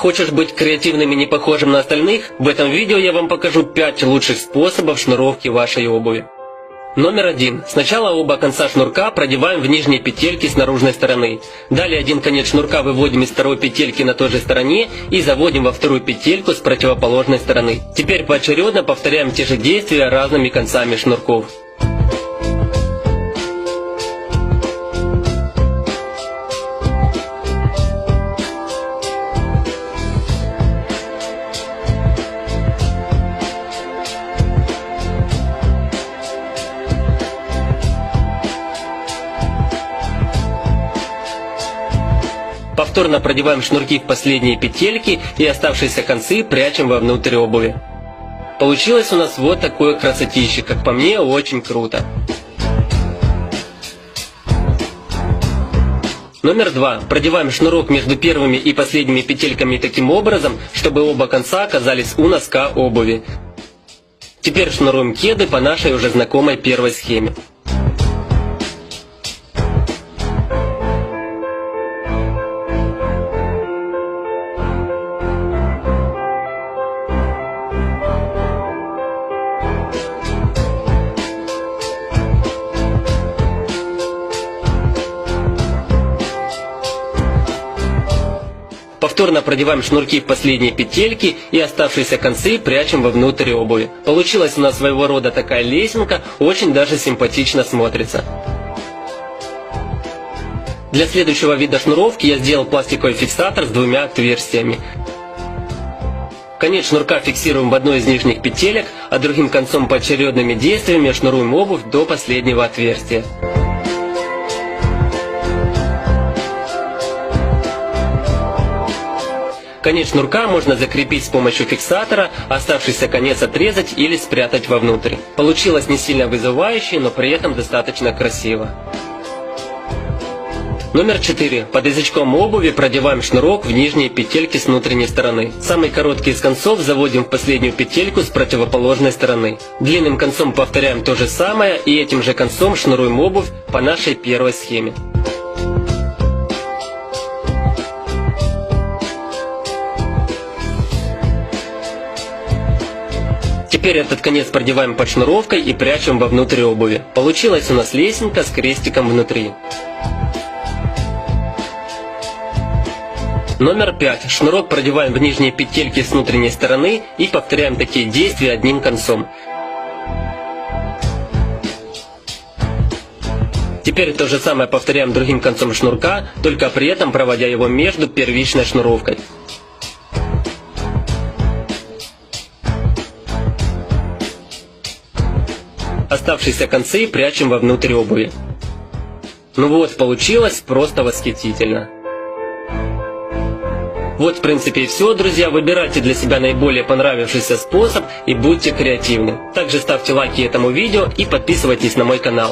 Хочешь быть креативным и не похожим на остальных? В этом видео я вам покажу 5 лучших способов шнуровки вашей обуви. Номер 1. Сначала оба конца шнурка продеваем в нижние петельки с наружной стороны. Далее один конец шнурка выводим из второй петельки на той же стороне и заводим во вторую петельку с противоположной стороны. Теперь поочередно повторяем те же действия разными концами шнурков. Повторно продеваем шнурки в последние петельки и оставшиеся концы прячем вовнутрь обуви. Получилось у нас вот такое красотище, как по мне, очень круто. Номер 2. Продеваем шнурок между первыми и последними петельками таким образом, чтобы оба конца оказались у носка обуви. Теперь шнуруем кеды по нашей уже знакомой первой схеме. Повторно продеваем шнурки в последние петельки и оставшиеся концы прячем вовнутрь обуви. Получилась у нас своего рода такая лесенка, очень даже симпатично смотрится. Для следующего вида шнуровки я сделал пластиковый фиксатор с двумя отверстиями. Конец шнурка фиксируем в одной из нижних петелек, а другим концом поочередными действиями шнуруем обувь до последнего отверстия. Конец шнурка можно закрепить с помощью фиксатора, оставшийся конец отрезать или спрятать вовнутрь. Получилось не сильно вызывающе, но при этом достаточно красиво. Номер 4. Под язычком обуви продеваем шнурок в нижние петельки с внутренней стороны. Самый короткий из концов заводим в последнюю петельку с противоположной стороны. Длинным концом повторяем то же самое и этим же концом шнуруем обувь по нашей первой схеме. Теперь этот конец продеваем под шнуровкой и прячем вовнутрь обуви. Получилась у нас лесенка с крестиком внутри. Номер 5. Шнурок продеваем в нижние петельки с внутренней стороны и повторяем такие действия одним концом. Теперь то же самое повторяем другим концом шнурка, только при этом проводя его между первичной шнуровкой. Оставшиеся концы прячем вовнутрь обуви. Ну вот, получилось просто восхитительно. Вот в принципе и все, друзья. Выбирайте для себя наиболее понравившийся способ и будьте креативны. Также ставьте лайки этому видео и подписывайтесь на мой канал.